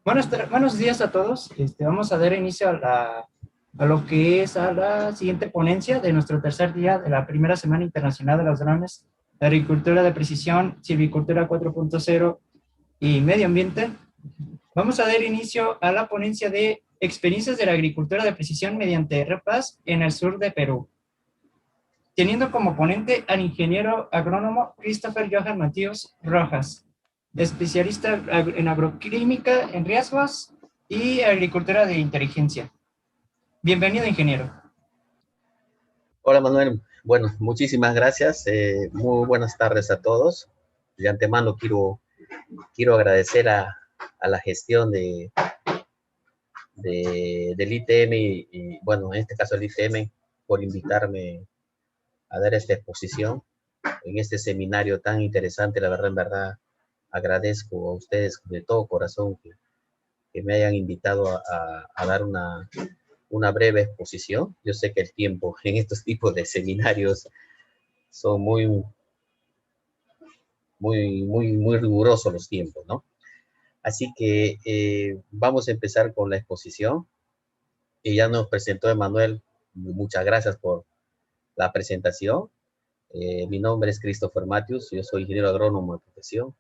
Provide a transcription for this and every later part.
Buenos días a todos. Vamos a dar inicio a lo que es a la siguiente ponencia de nuestro tercer día de la primera Semana Internacional de los Drones, Agricultura de Precisión, Silvicultura 4.0 y Medio Ambiente. Vamos a dar inicio a la ponencia de experiencias de la agricultura de precisión mediante RPAS en el sur de Perú, teniendo como ponente al ingeniero agrónomo Christopher Johan Matías Rojas, especialista en agroquímica en riesgos y agricultura de inteligencia. Bienvenido, ingeniero. Hola Manuel, bueno, muchísimas gracias. Muy buenas tardes a todos. De antemano quiero agradecer a la gestión del ITM bueno, en este caso el ITM, por invitarme a dar esta exposición en este seminario tan interesante. La verdad, en verdad, agradezco a ustedes de todo corazón que me hayan invitado a dar una breve exposición. Yo sé que el tiempo en estos tipos de seminarios son muy rigurosos los tiempos, ¿no? Así que vamos a empezar con la exposición. Y ya nos presentó Emanuel. Muchas gracias por la presentación. Mi nombre es Christopher Matthews, yo soy ingeniero agrónomo de profesión.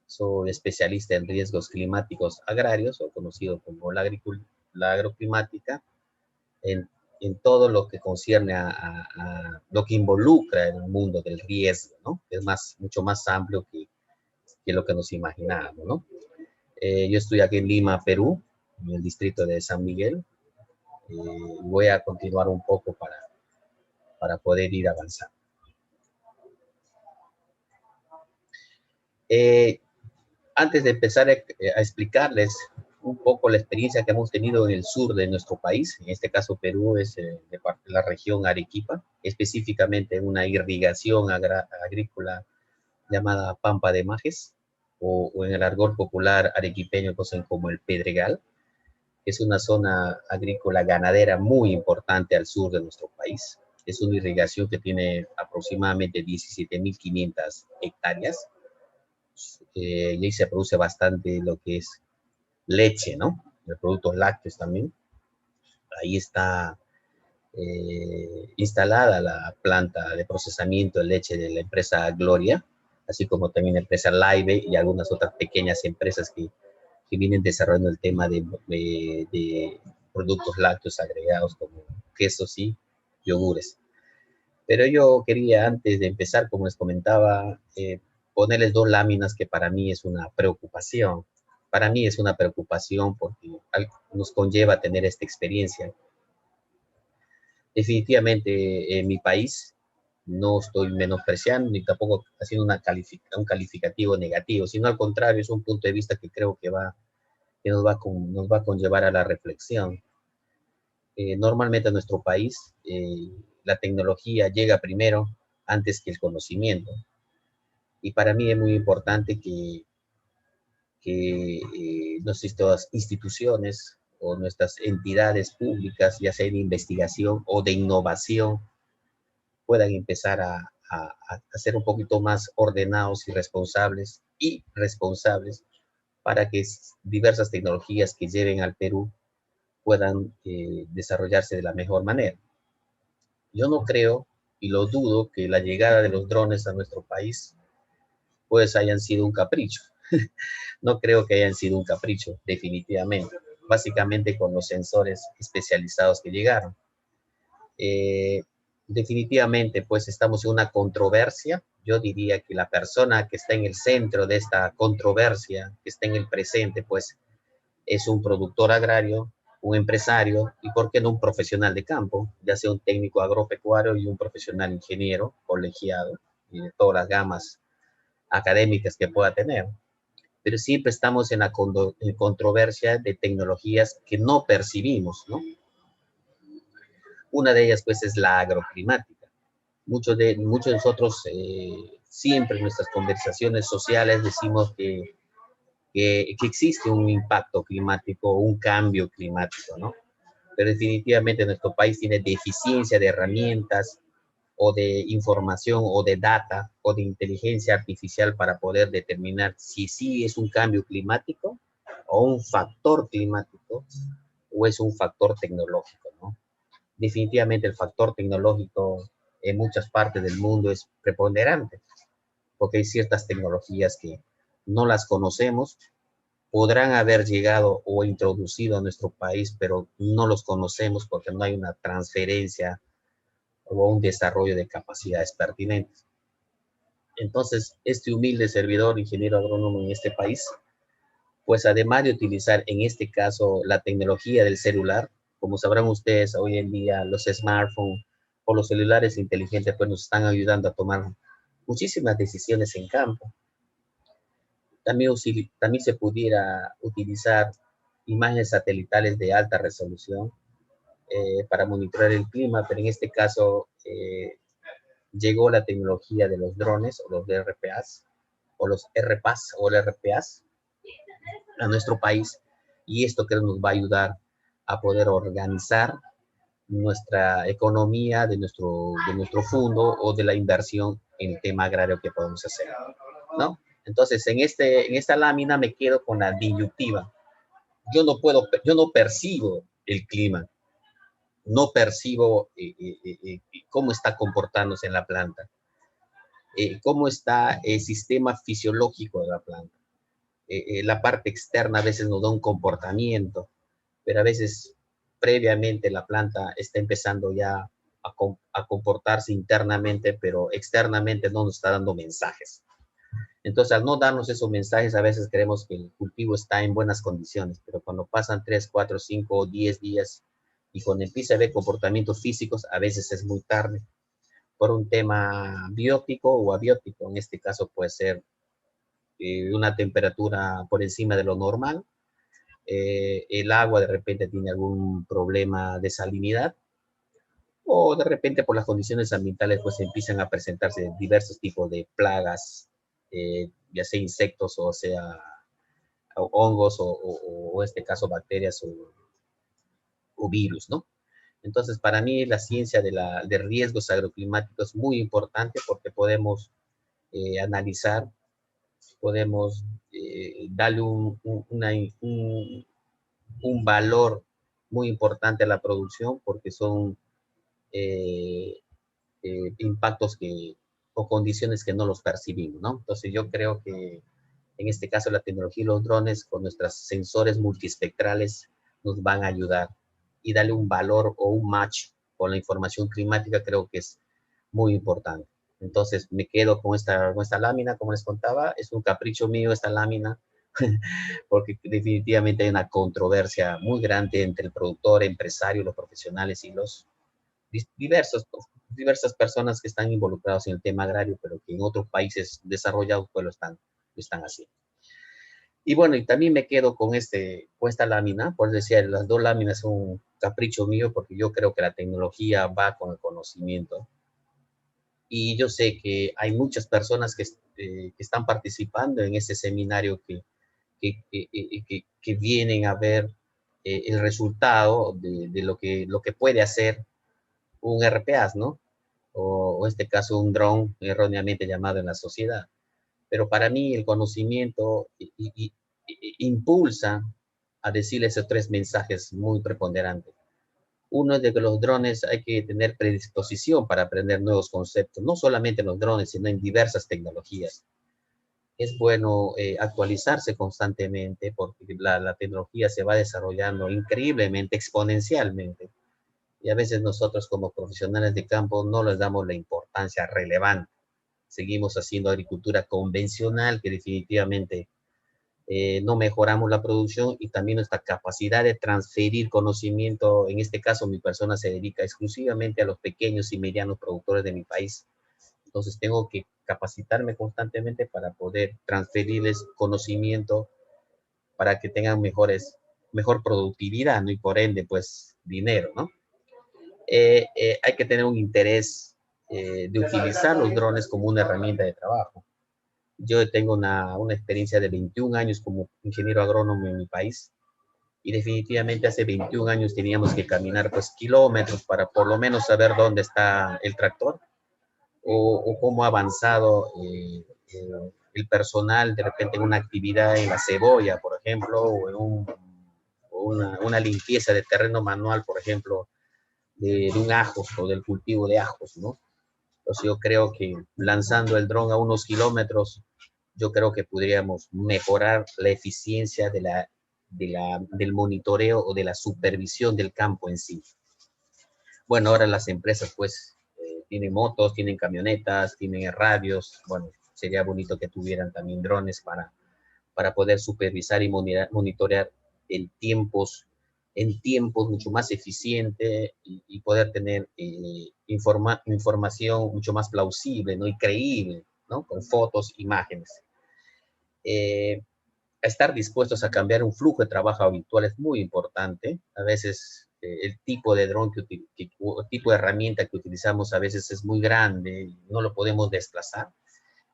Soy especialista en riesgos climáticos agrarios, o conocido como la agroclimática, en, en todo lo que concierne a lo que involucra el mundo del riesgo, ¿no? Es mucho más amplio que lo que nos imaginábamos, ¿no? Yo estoy aquí en Lima, Perú, en el distrito de San Miguel. Voy a continuar un poco para poder ir avanzando. Eh, Antes de empezar a explicarles un poco la experiencia que hemos tenido en el sur de nuestro país, en este caso Perú es de parte de la región Arequipa, específicamente una irrigación agrícola llamada Pampa de Majes, o en el argot popular arequipeño conocen como el Pedregal. Es una zona agrícola ganadera muy importante al sur de nuestro país. Es una irrigación que tiene aproximadamente 17.500 hectáreas. Y ahí se produce bastante lo que es leche, ¿no? De productos lácteos también. Ahí está instalada la planta de procesamiento de leche de la empresa Gloria, así como también la empresa Laibe y algunas otras pequeñas empresas que vienen desarrollando el tema de productos lácteos agregados como quesos y yogures. Pero yo quería, antes de empezar, como les comentaba, ponerles dos láminas que para mí es una preocupación. Para mí es una preocupación porque nos conlleva tener esta experiencia. Definitivamente en mi país no estoy menospreciando ni tampoco haciendo un calificativo negativo, sino al contrario, es un punto de vista que creo que nos va a conllevar a la reflexión. Normalmente en nuestro país la tecnología llega primero antes que el conocimiento. Y para mí es muy importante que nuestras instituciones o nuestras entidades públicas, ya sea de investigación o de innovación, puedan empezar a ser un poquito más ordenados y responsables para que diversas tecnologías que lleven al Perú puedan desarrollarse de la mejor manera. Yo no creo y lo dudo que la llegada de los drones a nuestro país pues hayan sido un capricho. No creo que hayan sido un capricho, definitivamente. Básicamente con los sensores especializados que llegaron. Eh, Definitivamente pues estamos en una controversia. Yo diría que la persona que está en el centro de esta controversia, que está en el presente, pues es un productor agrario, un empresario y, ¿por qué no, un profesional de campo? Ya sea un técnico agropecuario y un profesional ingeniero colegiado y de todas las gamas académicas que pueda tener. Pero siempre estamos en la controversia de tecnologías que no percibimos, ¿no? Una de ellas, pues, es la agroclimática. Muchos de nosotros siempre en nuestras conversaciones sociales decimos que existe un impacto climático, un cambio climático, ¿no? Pero definitivamente nuestro país tiene deficiencia de herramientas o de información o de data o de inteligencia artificial para poder determinar si sí es un cambio climático o un factor climático o es un factor tecnológico, ¿no? Definitivamente el factor tecnológico en muchas partes del mundo es preponderante, porque hay ciertas tecnologías que no las conocemos, podrán haber llegado o introducido a nuestro país, pero no los conocemos porque no hay una transferencia o un desarrollo de capacidades pertinentes. Entonces, este humilde servidor, ingeniero agrónomo en este país, pues además de utilizar en este caso la tecnología del celular, como sabrán ustedes, hoy en día los smartphones o los celulares inteligentes pues nos están ayudando a tomar muchísimas decisiones en campo. También se pudiera utilizar imágenes satelitales de alta resolución para monitorear el clima, pero en este caso llegó la tecnología de los drones o los RPAs o los RPAs o el RPAs a nuestro país, y esto creo nos va a ayudar a poder organizar nuestra economía de nuestro fondo o de la inversión en el tema agrario que podemos hacer, ¿no? Entonces, en esta lámina me quedo con la disyuntiva. Yo no percibo el clima, no percibo cómo está comportándose en la planta, cómo está el sistema fisiológico de la planta. La parte externa a veces nos da un comportamiento, pero a veces previamente la planta está empezando ya a comportarse internamente, pero externamente no nos está dando mensajes. Entonces, al no darnos esos mensajes, a veces creemos que el cultivo está en buenas condiciones, pero cuando pasan 3, 4, 5 o 10 días y cuando empieza a ver comportamientos físicos, a veces es muy tarde, por un tema biótico o abiótico. En este caso puede ser una temperatura por encima de lo normal, el agua de repente tiene algún problema de salinidad, o de repente por las condiciones ambientales pues empiezan a presentarse diversos tipos de plagas, ya sea insectos o sea o hongos o en este caso bacterias o virus, ¿no? Entonces, para mí la ciencia de riesgos agroclimáticos es muy importante porque podemos analizar, podemos darle un valor muy importante a la producción porque son eh, impactos o condiciones que no los percibimos, ¿no? Entonces yo creo que en este caso la tecnología y los drones con nuestros sensores multiespectrales nos van a ayudar y darle un valor o un match con la información climática creo que es muy importante. Entonces me quedo con esta lámina, como les contaba, es un capricho mío esta lámina, porque definitivamente hay una controversia muy grande entre el productor, empresario, los profesionales y los diversas personas que están involucrados en el tema agrario, pero que en otros países desarrollados pues lo están haciendo. Y bueno, y también me quedo con esta lámina, por decir, las dos láminas son un capricho mío porque yo creo que la tecnología va con el conocimiento. Y yo sé que hay muchas personas que están participando en este seminario que vienen a ver el resultado de lo que puede hacer un RPAs, ¿no? O en este caso un dron erróneamente llamado en la sociedad. Pero para mí el conocimiento impulsa a decirle esos tres mensajes muy preponderantes. Uno es de que los drones hay que tener predisposición para aprender nuevos conceptos, no solamente en los drones, sino en diversas tecnologías. Es bueno actualizarse constantemente porque la tecnología se va desarrollando increíblemente, exponencialmente. Y a veces nosotros como profesionales de campo no les damos la importancia relevante. Seguimos haciendo agricultura convencional que definitivamente no mejoramos la producción y también nuestra capacidad de transferir conocimiento. En este caso, mi persona se dedica exclusivamente a los pequeños y medianos productores de mi país. Entonces, tengo que capacitarme constantemente para poder transferirles conocimiento para que tengan mejor productividad, ¿no? Y por ende, pues, dinero, ¿no? Hay que tener un interés de utilizar los drones como una herramienta de trabajo. Yo tengo una experiencia de 21 años como ingeniero agrónomo en mi país y definitivamente hace 21 años teníamos que caminar pues kilómetros para por lo menos saber dónde está el tractor o cómo ha avanzado el personal de repente en una actividad en la cebolla, por ejemplo, o en una limpieza de terreno manual, por ejemplo, de un ajo o del cultivo de ajos, ¿no? Entonces yo creo que lanzando el dron a unos kilómetros, yo creo que podríamos mejorar la eficiencia del monitoreo o de la supervisión del campo en sí. Bueno, ahora las empresas pues tienen motos, tienen camionetas, tienen radios. Bueno, sería bonito que tuvieran también drones para poder supervisar y monitorear en tiempos mucho más eficiente y poder tener información mucho más plausible, ¿no? Y creíble, ¿no? Con fotos, imágenes. Eh, Estar dispuestos a cambiar un flujo de trabajo habitual es muy importante. A veces el tipo de dron, el tipo de herramienta que utilizamos a veces es muy grande, y no lo podemos desplazar.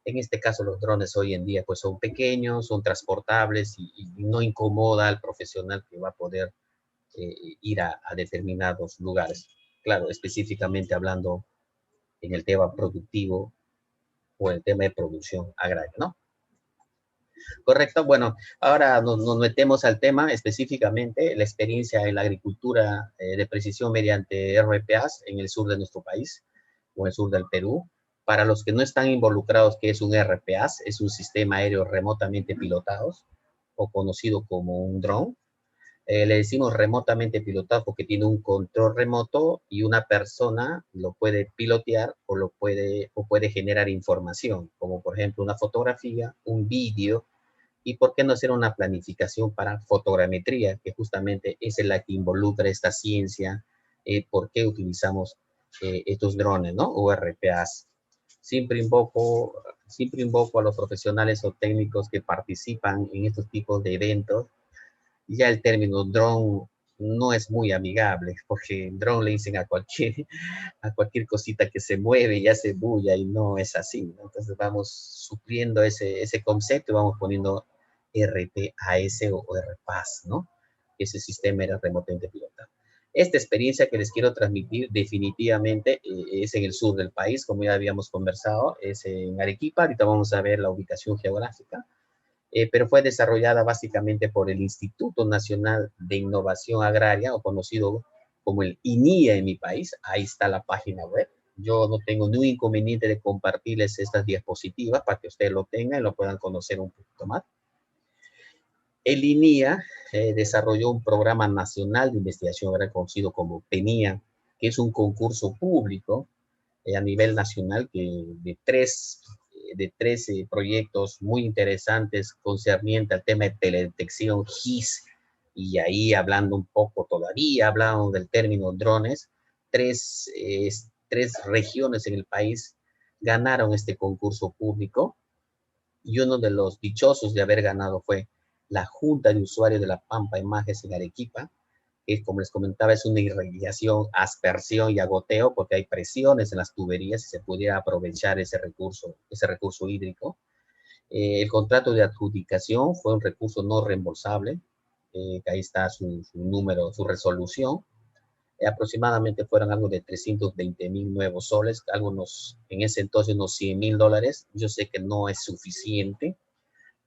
En este caso, los drones hoy en día pues son pequeños, son transportables y no incomoda al profesional que va a poder ir a determinados lugares. Claro, específicamente hablando en el tema productivo o el tema de producción agraria, ¿no? Correcto. Bueno, ahora nos metemos al tema específicamente, la experiencia en la agricultura de precisión mediante RPAs en el sur de nuestro país o en el sur del Perú. Para los que no están involucrados, ¿qué es un RPAs? Es un sistema aéreo remotamente pilotado o conocido como un dron. Le decimos remotamente pilotado porque tiene un control remoto y una persona lo puede pilotear o puede generar información, como por ejemplo una fotografía, un vídeo, y por qué no hacer una planificación para fotogrametría, que justamente es la que involucra esta ciencia, por qué utilizamos estos drones, ¿no? O RPAs. Siempre invoco, siempre invoco a los profesionales o técnicos que participan en estos tipos de eventos. Ya el término drone no es muy amigable, porque drone le dicen a cualquier cosita que se mueve y hace bulla, y no es así, ¿no? Entonces vamos supliendo ese concepto y vamos poniendo RPAS o RPAS, ¿no? Ese sistema era remotamente pilotado. Esta experiencia que les quiero transmitir definitivamente es en el sur del país, como ya habíamos conversado, es en Arequipa. Ahorita vamos a ver la ubicación geográfica, pero fue desarrollada básicamente por el Instituto Nacional de Innovación Agraria, o conocido como el INIA en mi país. Ahí está la página web. Yo no tengo ningún inconveniente de compartirles estas diapositivas para que ustedes lo tengan y lo puedan conocer un poquito más. El INIA desarrolló un programa nacional de investigación agraria conocido como PENIA, que es un concurso público a nivel nacional de 13 proyectos muy interesantes concerniente al tema de teledetección GIS, y ahí hablando un poco todavía, hablando del término drones, tres regiones en el país ganaron este concurso público, y uno de los dichosos de haber ganado fue la Junta de Usuarios de la Pampa Imágenes en Arequipa, que como les comentaba es una irrigación, aspersión y agoteo, porque hay presiones en las tuberías y se pudiera aprovechar ese recurso hídrico. El contrato de adjudicación fue un recurso no reembolsable, que ahí está su número, su resolución. Aproximadamente fueron algo de 320.000 nuevos soles, algunos en ese entonces unos $100.000. Yo sé que no es suficiente,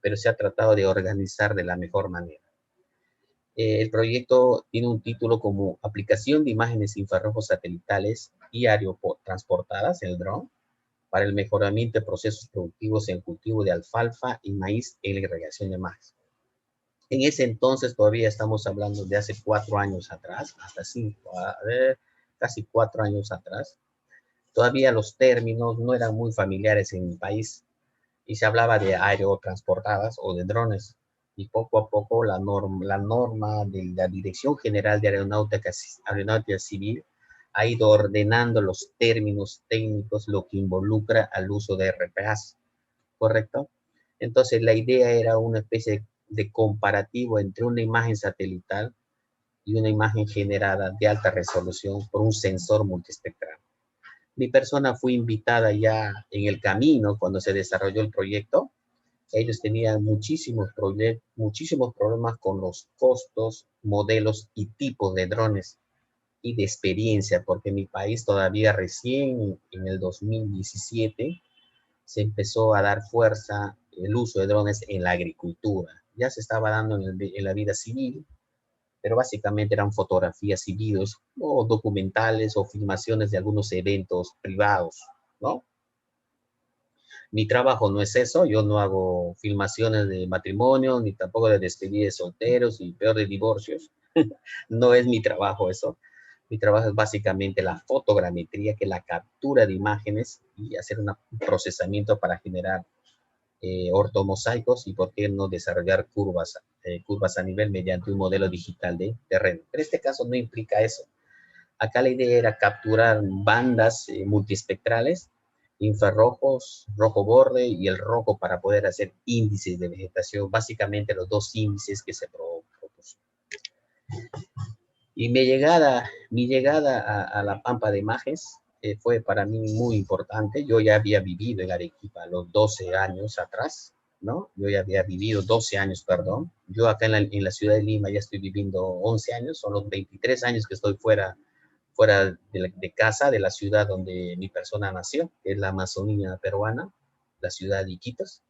pero se ha tratado de organizar de la mejor manera. El proyecto tiene un título como Aplicación de imágenes infrarrojos satelitales y aerotransportadas, el dron, para el mejoramiento de procesos productivos en cultivo de alfalfa y maíz en la irrigación de maíz. En ese entonces, todavía estamos hablando de hace 4 años atrás, casi 4 años atrás, todavía los términos no eran muy familiares en mi país y se hablaba de aerotransportadas o de drones. Y poco a poco la norma de la Dirección General de Aeronáutica Civil ha ido ordenando los términos técnicos, lo que involucra al uso de RPAs, ¿correcto? Entonces la idea era una especie de comparativo entre una imagen satelital y una imagen generada de alta resolución por un sensor multiespectral. Mi persona fue invitada ya en el camino cuando se desarrolló el proyecto. Ellos tenían muchísimos problemas con los costos, modelos y tipos de drones y de experiencia, porque en mi país todavía recién en el 2017 se empezó a dar fuerza el uso de drones en la agricultura. Ya se estaba dando en la vida civil, pero básicamente eran fotografías y videos, o documentales o filmaciones de algunos eventos privados, ¿no? Mi trabajo no es eso, yo no hago filmaciones de matrimonio, ni tampoco de despedida de solteros, y peor de divorcios. No es mi trabajo eso. Mi trabajo es básicamente la fotogrametría, que es la captura de imágenes y hacer un procesamiento para generar ortomosaicos y por qué no desarrollar curvas a nivel mediante un modelo digital de terreno. Pero este caso no implica eso. Acá la idea era capturar bandas multiespectrales, infrarrojos, rojo borde y el rojo para poder hacer índices de vegetación, básicamente los dos índices que se propusieron. Y mi llegada a la Pampa de Majes fue para mí muy importante. Yo ya había vivido en Arequipa a los 12 años atrás, ¿no? Yo ya había vivido 12 años, perdón. Yo acá en la ciudad de Lima ya estoy viviendo 11 años, son los 23 años que estoy fuera de casa, de la ciudad donde mi persona nació, que es la Amazonía peruana, la ciudad de Iquitos.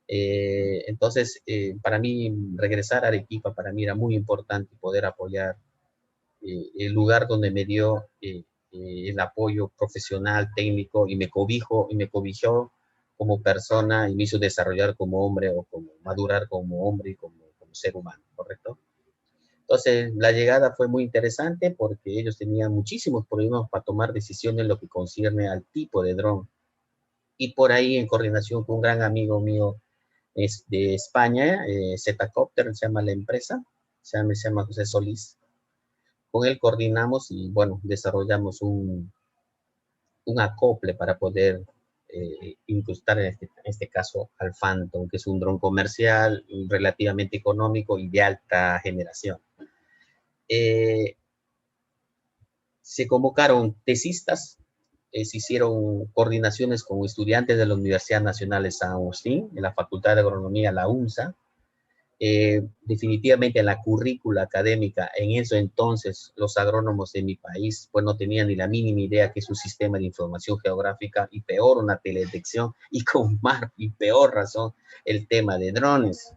Entonces, para mí, regresar a Arequipa, para mí era muy importante poder apoyar el lugar donde me dio el apoyo profesional, técnico, y me cobijo como persona y me hizo desarrollar como hombre o como madurar como hombre y como ser humano, ¿correcto? Entonces, la llegada fue muy interesante porque ellos tenían muchísimos problemas para tomar decisiones en lo que concierne al tipo de dron. Y por ahí, en coordinación con un gran amigo mío de España, Zcopter, se llama la empresa, se llama José Solís. Con él coordinamos y, bueno, desarrollamos un acople para poder incrustar en este caso al Phantom, que es un dron comercial relativamente económico y de alta generación. Eh, Se convocaron tesistas, se hicieron coordinaciones con estudiantes de la Universidad Nacional de San Agustín, de la Facultad de Agronomía, la UNSA. Definitivamente en la currícula académica, en eso entonces los agrónomos de mi país pues no tenían ni la mínima idea que es un sistema de información geográfica, y peor una teledetección, y con más y peor razón el tema de drones.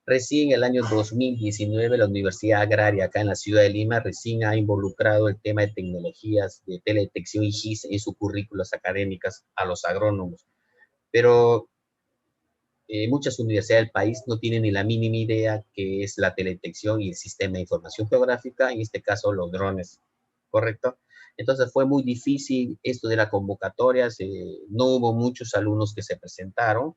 Recién el año 2019 la Universidad Agraria acá en la ciudad de Lima recién ha involucrado el tema de tecnologías de teledetección y GIS en sus currículas académicas a los agrónomos. Pero muchas universidades del país no tienen ni la mínima idea qué es la teledetección y el sistema de información geográfica, en este caso los drones, ¿correcto? Entonces fue muy difícil esto de la convocatoria, no hubo muchos alumnos que se presentaron.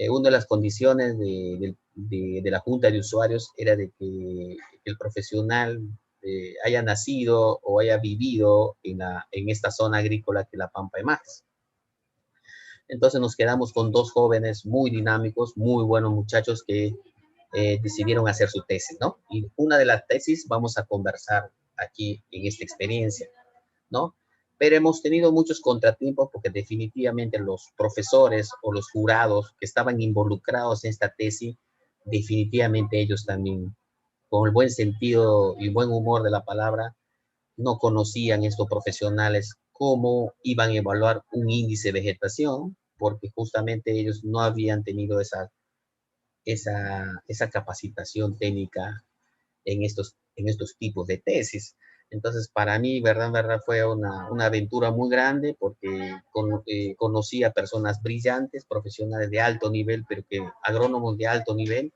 Una de las condiciones de la Junta de Usuarios era de que el profesional haya nacido o haya vivido en esta zona agrícola que es la Pampa de Majes. Entonces nos quedamos con dos jóvenes muy dinámicos, muy buenos muchachos que decidieron hacer su tesis, ¿no? Y una de las tesis vamos a conversar aquí en esta experiencia, ¿no? Pero hemos tenido muchos contratiempos porque definitivamente los profesores o los jurados que estaban involucrados en esta tesis, definitivamente ellos también, con el buen sentido y buen humor de la palabra, no conocían estos profesionales cómo iban a evaluar un índice de vegetación, porque justamente ellos no habían tenido esa capacitación técnica en estos tipos de tesis. Entonces, para mí, verdad, fue una aventura muy grande porque conocí a personas brillantes, profesionales de alto nivel, agrónomos de alto nivel,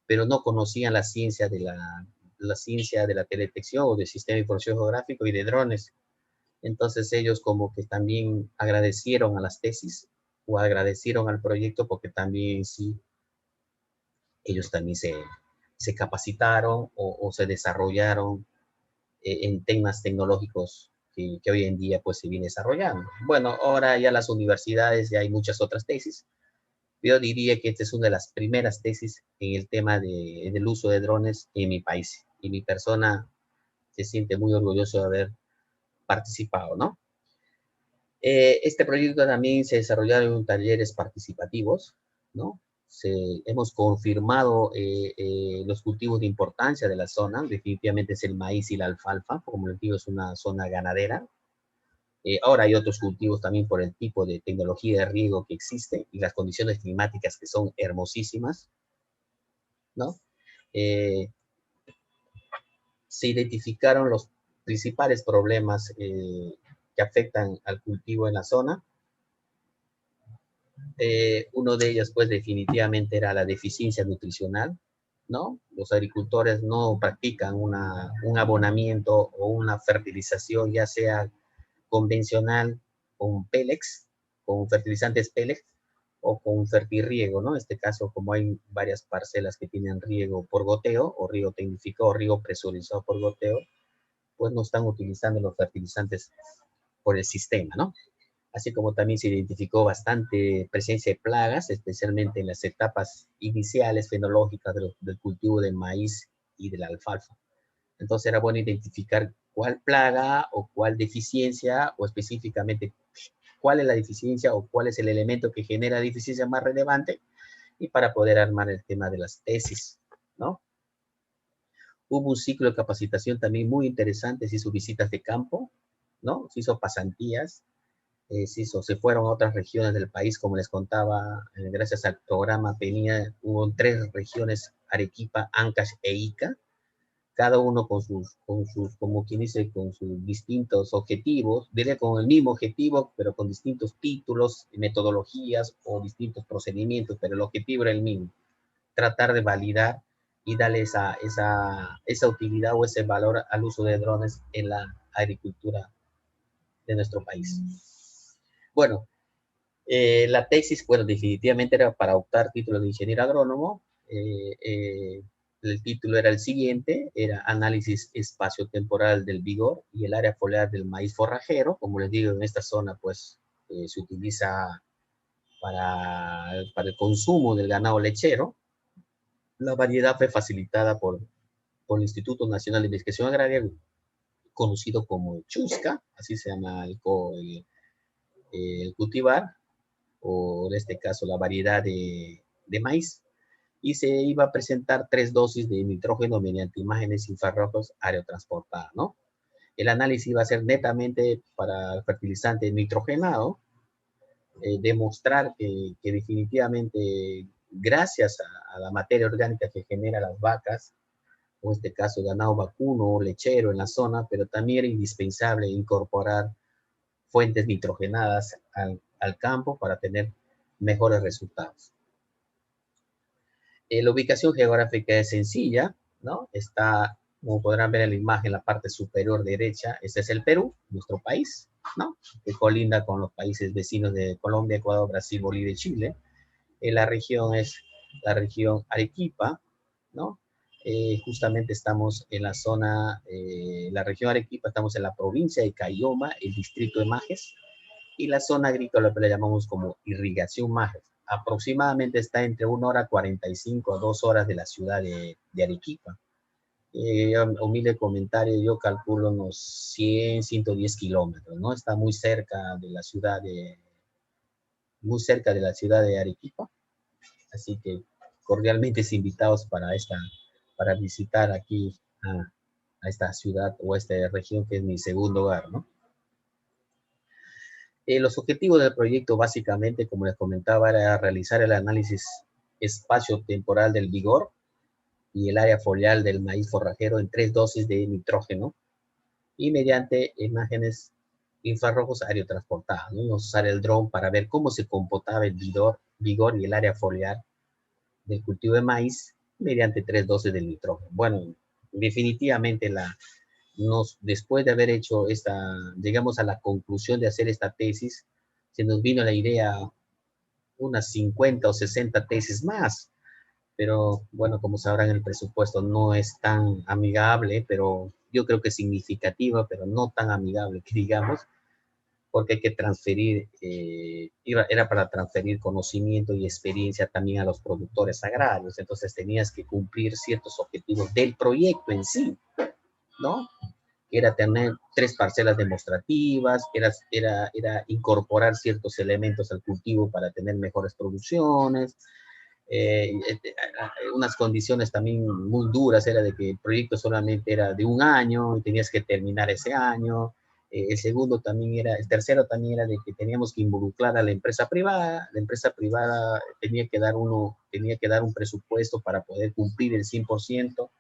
pero no conocían la ciencia de la teledetección o del sistema de información geográfico y de drones. Entonces ellos como que también agradecieron a las tesis o agradecieron al proyecto porque también sí, ellos también se capacitaron o se desarrollaron en temas tecnológicos que hoy en día pues se viene desarrollando. Bueno, ahora ya las universidades ya hay muchas otras tesis. Yo diría que esta es una de las primeras tesis en el tema del uso de drones en mi país. Y mi persona se siente muy orgulloso de haber participado, ¿no? Este proyecto también se desarrollaron en talleres participativos, ¿no? Hemos confirmado los cultivos de importancia de la zona, definitivamente es el maíz y la alfalfa, como les digo, es una zona ganadera. Ahora hay otros cultivos también por el tipo de tecnología de riego que existe y las condiciones climáticas que son hermosísimas, ¿no? Eh, Se identificaron los principales problemas que afectan al cultivo en la zona. Uno de ellos, pues, definitivamente era la deficiencia nutricional, ¿no? Los agricultores no practican un abonamiento o una fertilización, ya sea convencional con Pélex, con fertilizantes Pélex, o con fertirriego, ¿no? En este caso, como hay varias parcelas que tienen riego por goteo, o riego tecnificado, o riego presurizado por goteo, pues no están utilizando los fertilizantes por el sistema, ¿no? Así como también se identificó bastante presencia de plagas, especialmente en las etapas iniciales fenológicas del cultivo de maíz y de la alfalfa. Entonces era bueno identificar cuál plaga o cuál deficiencia, o específicamente cuál es la deficiencia o cuál es el elemento que genera deficiencia más relevante, y para poder armar el tema de las tesis, ¿no? Hubo un ciclo de capacitación también muy interesante, se hizo visitas de campo, ¿no? Se hizo pasantías, se fueron a otras regiones del país, como les contaba, gracias al programa tenía, hubo 3 regiones, Arequipa, Ancash e Ica, cada uno con sus, como quien dice, con sus distintos objetivos, diría con el mismo objetivo, pero con distintos títulos, metodologías o distintos procedimientos, pero el objetivo era el mismo, tratar de validar y darle esa utilidad o ese valor al uso de drones en la agricultura de nuestro país. Bueno, la tesis, bueno, definitivamente era para optar título de ingeniero agrónomo. El título era el siguiente, era Análisis Espaciotemporal del Vigor y el área foliar del maíz forrajero. Como les digo, en esta zona, pues, se utiliza para el consumo del ganado lechero. La variedad fue facilitada por el Instituto Nacional de Investigación Agraria, conocido como Chusca, así se llama el cultivar, o en este caso la variedad de maíz, y se iba a presentar 3 dosis de nitrógeno mediante imágenes infrarrojos aerotransportadas, ¿no? El análisis iba a ser netamente para el fertilizante nitrogenado, demostrar que definitivamente, gracias a la materia orgánica que genera las vacas, o en este caso ganado vacuno, lechero en la zona, pero también era indispensable incorporar fuentes nitrogenadas al campo para tener mejores resultados. La ubicación geográfica es sencilla, ¿no? Está, como podrán ver en la imagen, en la parte superior derecha, este es el Perú, nuestro país, ¿no? Que colinda con los países vecinos de Colombia, Ecuador, Brasil, Bolivia y Chile. La región es la región Arequipa, ¿no? Justamente estamos en la zona, la región Arequipa, estamos en la provincia de Cayoma, el distrito de Majes, y la zona agrícola la llamamos como irrigación Majes. Aproximadamente está entre 1 hora 45 a 2 horas de la ciudad de Arequipa. Humilde comentario, yo calculo unos 100, 110 kilómetros, ¿no? Está muy cerca de la ciudad de Arequipa, así que cordialmente invitados para visitar aquí a esta ciudad o a esta región que es mi segundo hogar, ¿no? Los objetivos del proyecto, básicamente, como les comentaba, era realizar el análisis espacio-temporal del vigor y el área foliar del maíz forrajero en 3 dosis de nitrógeno, y mediante imágenes infrarrojos aerotransportadas, ¿no? Vamos a usar el dron para ver cómo se comportaba el vigor y el área foliar del cultivo de maíz mediante 3 dosis del nitrógeno. Bueno, definitivamente después de haber hecho llegamos a la conclusión de hacer esta tesis, se nos vino la idea unas 50 o 60 tesis más, pero bueno, como sabrán, el presupuesto no es tan amigable, pero yo creo que es significativa, pero no tan amigable que digamos, porque hay que transferir, era para transferir conocimiento y experiencia también a los productores agrarios, entonces tenías que cumplir ciertos objetivos del proyecto en sí, ¿no? Era tener 3 parcelas demostrativas, era incorporar ciertos elementos al cultivo para tener mejores producciones. Unas condiciones también muy duras era de que el proyecto solamente era de un año y tenías que terminar ese año. El segundo también era, el tercero también era de que teníamos que involucrar a la empresa privada. La empresa privada tenía que dar un presupuesto para poder cumplir el 100%.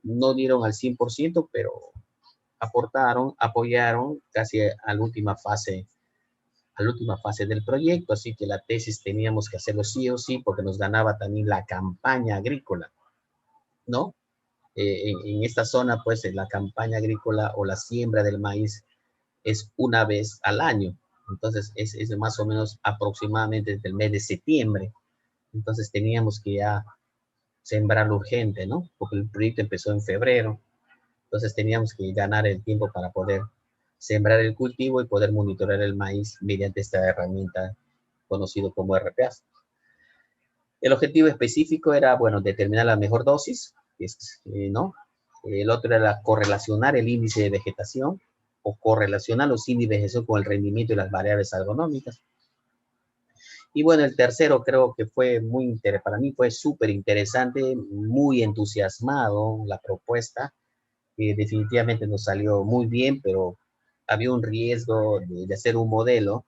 No dieron al 100%, pero aportaron, apoyaron casi a la última fase del proyecto, así que la tesis teníamos que hacerlo sí o sí, porque nos ganaba también la campaña agrícola, ¿no? En esta zona, pues, la campaña agrícola o la siembra del maíz es una vez al año. Entonces, es más o menos aproximadamente desde el mes de septiembre. Entonces, teníamos que ya sembrar urgente, ¿no? Porque el proyecto empezó en febrero. Entonces, teníamos que ganar el tiempo para poder sembrar el cultivo y poder monitorear el maíz mediante esta herramienta conocido como RPA. El objetivo específico era, bueno, determinar la mejor dosis, ¿no? El otro era correlacionar el índice de vegetación o correlacionar los índices de vegetación con el rendimiento y las variables agronómicas. Y bueno, el tercero creo que fue para mí fue súper interesante, muy entusiasmado la propuesta, que definitivamente nos salió muy bien, pero había un riesgo de hacer un modelo,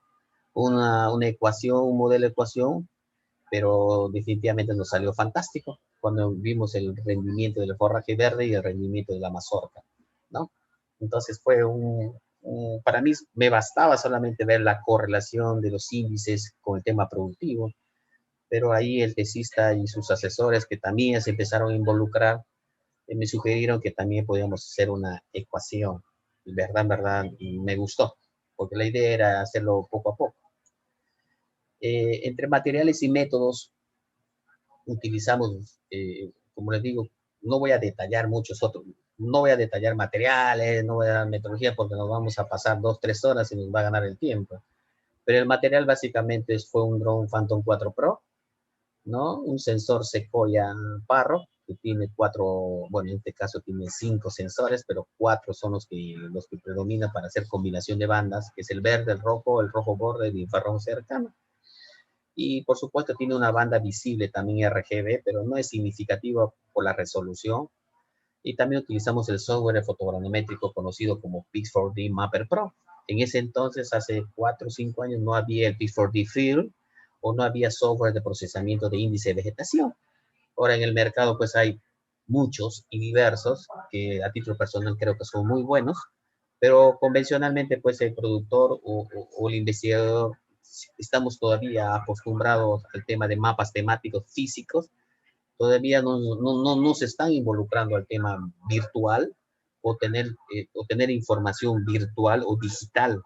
una ecuación, un modelo de ecuación, pero definitivamente nos salió fantástico cuando vimos el rendimiento del forraje verde y el rendimiento de la mazorca, ¿no? Entonces para mí me bastaba solamente ver la correlación de los índices con el tema productivo, pero ahí el tesista y sus asesores que también se empezaron a involucrar, me sugirieron que también podíamos hacer una ecuación. Y en verdad, me gustó, porque la idea era hacerlo poco a poco. Entre materiales y métodos, utilizamos, como les digo, no voy a detallar muchos otros, no voy a detallar materiales, no voy a dar metodología porque nos vamos a pasar 2, 3 horas y nos va a ganar el tiempo. Pero el material básicamente fue un drone Phantom 4 Pro, ¿no? Un sensor Sequoia Parro, que tiene 4, bueno, en este caso tiene 5 sensores, pero 4 son los que predominan para hacer combinación de bandas, que es el verde, el rojo borde y el infrarrojo cercano. Y por supuesto tiene una banda visible también RGB, pero no es significativo por la resolución. Y también utilizamos el software fotogramétrico conocido como Pix4D Mapper Pro. En ese entonces, hace 4 o 5 años, no había el Pix4D Field o no había software de procesamiento de índice de vegetación. Ahora en el mercado pues hay muchos y diversos que a título personal creo que son muy buenos, pero convencionalmente pues el productor o el investigador estamos todavía acostumbrados al tema de mapas temáticos físicos, todavía no se están involucrando al tema virtual o tener información virtual o digital.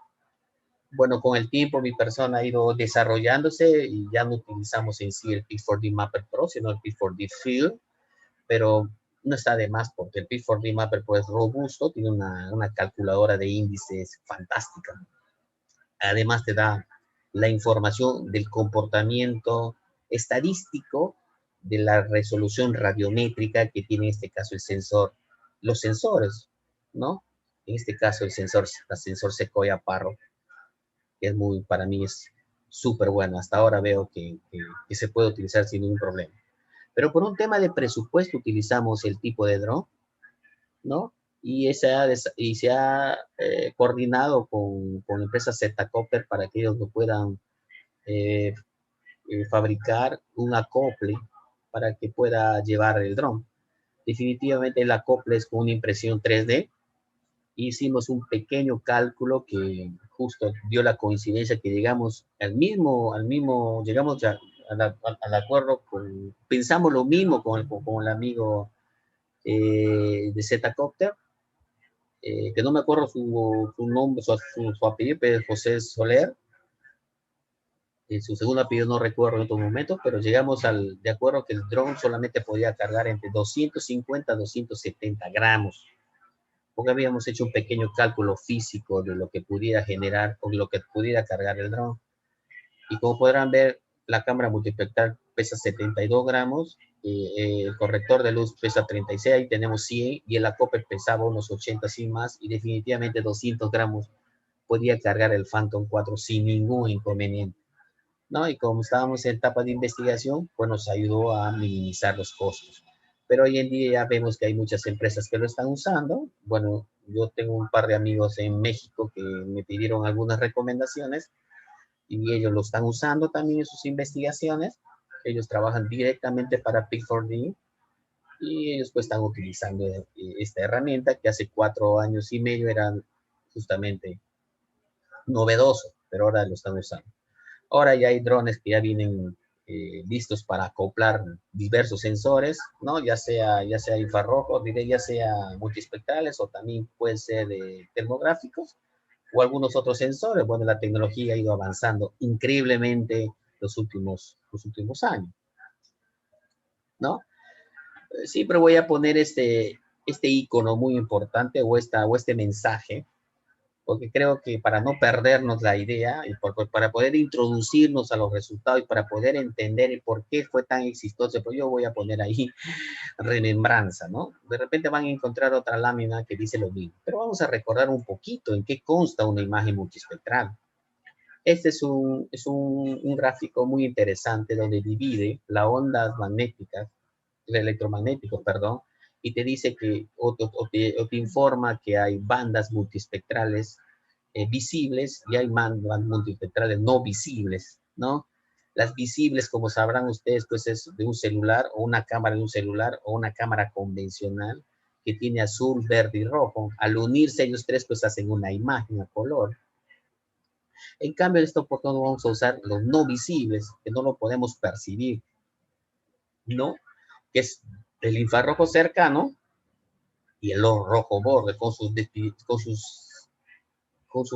Bueno, con el tiempo mi persona ha ido desarrollándose y ya no utilizamos en sí el P4D Mapper Pro, sino el P4D Field, pero no está de más porque el P4D Mapper Pro es robusto, tiene una calculadora de índices fantástica. Además te da la información del comportamiento estadístico de la resolución radiométrica que tiene en este caso el sensor, los sensores, ¿no? En este caso el sensor Sequoia Parro, que es para mí es súper bueno. Hasta ahora veo que se puede utilizar sin ningún problema. Pero por un tema de presupuesto utilizamos el tipo de drone, ¿no? Y se ha coordinado con la empresa Zetacopter para que ellos lo puedan eh, fabricar un acople para que pueda llevar el dron. Definitivamente el acople es con una impresión 3D. Hicimos un pequeño cálculo que justo dio la coincidencia que llegamos llegamos ya al acuerdo, pensamos lo mismo con el amigo de Zetacopter, que no me acuerdo su nombre, su apellido, pero es José Soler. Su segundo apellido no recuerdo en estos momentos, pero llegamos de acuerdo que el dron solamente podía cargar entre 250 a 270 gramos, porque habíamos hecho un pequeño cálculo físico de lo que pudiera generar o lo que pudiera cargar el dron. Y como podrán ver, la cámara multispectral pesa 72 gramos, el corrector de luz pesa 36, tenemos 100, y el acople pesaba unos 80 sin más, y definitivamente 200 gramos podía cargar el Phantom 4 sin ningún inconveniente, ¿no? Y como estábamos en etapa de investigación, pues nos ayudó a minimizar los costos. pero hoy en día ya vemos que hay muchas empresas que lo están usando. Bueno, yo tengo un par de amigos en México que me pidieron algunas recomendaciones y ellos lo están usando también en sus investigaciones. Ellos trabajan directamente para Pig4D y ellos pues están utilizando esta herramienta que hace 4 años y medio era justamente novedoso, pero ahora lo están usando. Ahora ya hay drones que ya vienen listos para acoplar diversos sensores, ¿no? Ya sea infrarrojo, diré, ya sea multiespectrales o también pueden ser termográficos o algunos otros sensores. Bueno, la tecnología ha ido avanzando increíblemente los últimos años, ¿no? Siempre voy a poner este icono muy importante o este mensaje, porque creo que para no perdernos la idea y para poder introducirnos a los resultados y para poder entender por qué fue tan exitoso, pues yo voy a poner ahí remembranza, ¿no? De repente van a encontrar otra lámina que dice lo mismo, pero vamos a recordar un poquito en qué consta una imagen multiespectral. Este es un gráfico muy interesante donde divide las ondas magnéticas, electromagnéticos, perdón, y te dice que, o te informa que hay bandas multiespectrales visibles y hay bandas multiespectrales no visibles, ¿no? Las visibles, como sabrán ustedes, pues es de un celular o una cámara de un celular o una cámara convencional que tiene azul, verde y rojo. Al unirse ellos tres, pues hacen una imagen a color. En cambio, en esta oportunidad vamos a usar los no visibles, que no lo podemos percibir, ¿no? Que es el infrarrojo cercano y el rojo borde con sus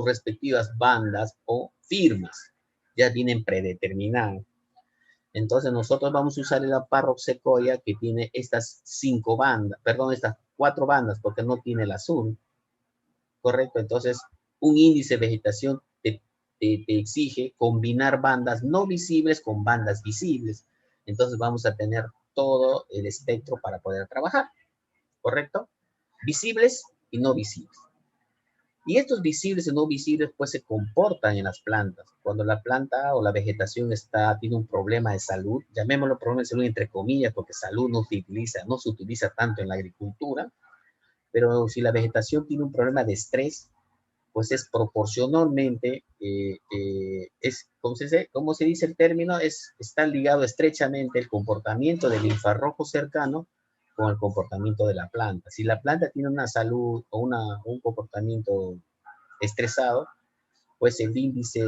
respectivas bandas o firmas. Ya vienen predeterminadas. Entonces nosotros vamos a usar el Parrot Sequoia que tiene estas 5 bandas, perdón, estas 4 bandas, porque no tiene el azul, ¿correcto? Entonces, un índice de vegetación te exige combinar bandas no visibles con bandas visibles. Entonces vamos a tener todo el espectro para poder trabajar, ¿correcto? Visibles y no visibles. Y estos visibles y no visibles pues se comportan en las plantas. Cuando la planta o la vegetación tiene un problema de salud, llamémoslo problema de salud entre comillas, porque salud no se utiliza tanto en la agricultura, pero si la vegetación tiene un problema de estrés, pues es proporcionalmente, ¿cómo se dice el término? Está ligado estrechamente el comportamiento del infrarrojo cercano con el comportamiento de la planta. Si la planta tiene una salud o un comportamiento estresado, pues el índice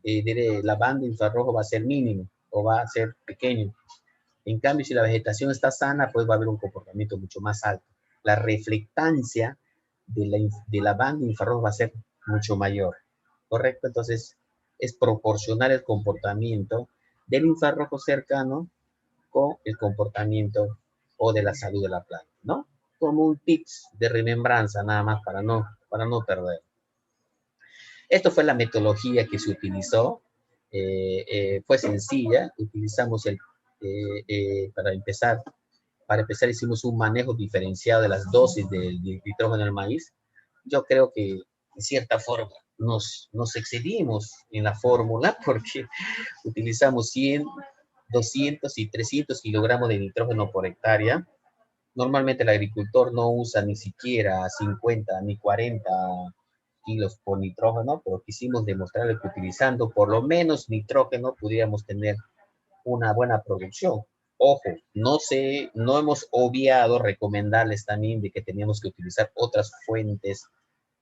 de la banda infrarrojo va a ser mínimo o va a ser pequeño. En cambio, si la vegetación está sana, pues va a haber un comportamiento mucho más alto. La reflectancia de la banda infrarroja va a ser mucho mayor, ¿correcto? Entonces, es proporcionar el comportamiento del infrarrojo cercano con el comportamiento o de la salud de la planta, ¿no? Como un tips de remembranza, nada más para no perder. Esto fue la metodología que se utilizó. Fue sencilla. Utilizamos para empezar hicimos un manejo diferenciado de las dosis del nitrógeno del maíz. Yo creo que en cierta forma nos excedimos en la fórmula porque utilizamos 100, 200 y 300 kilogramos de nitrógeno por hectárea. Normalmente el agricultor no usa ni siquiera 50 ni 40 kilos por nitrógeno, pero quisimos demostrarle que utilizando por lo menos nitrógeno pudiéramos tener una buena producción. Ojo, no hemos obviado recomendarles también de que teníamos que utilizar otras fuentes,